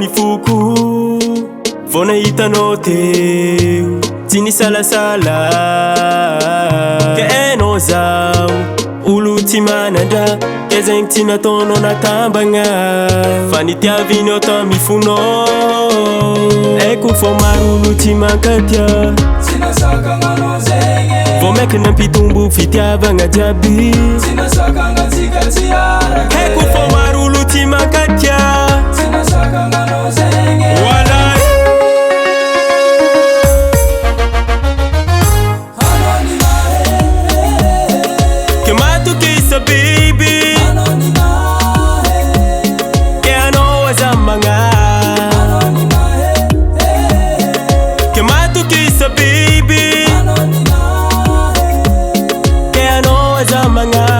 ni foko vao nahitanao teo tsy nisalasala ka hainao zao olo tsy manandra ka zegny tsy nataonao natambagna fa nitiavinao ta mifonao haiko fa maro olo tsy mankatia tsy nasakagnanao zegny vao maiky nampitombo fitiavagna jiaby tsy nasakagnantsika tsy araka haiko fa maro olo tsy mankatia tsy nasakagnanao zegny walay ke matokisa biby ke anao azamagna ke matokisa biby ke anao azamagna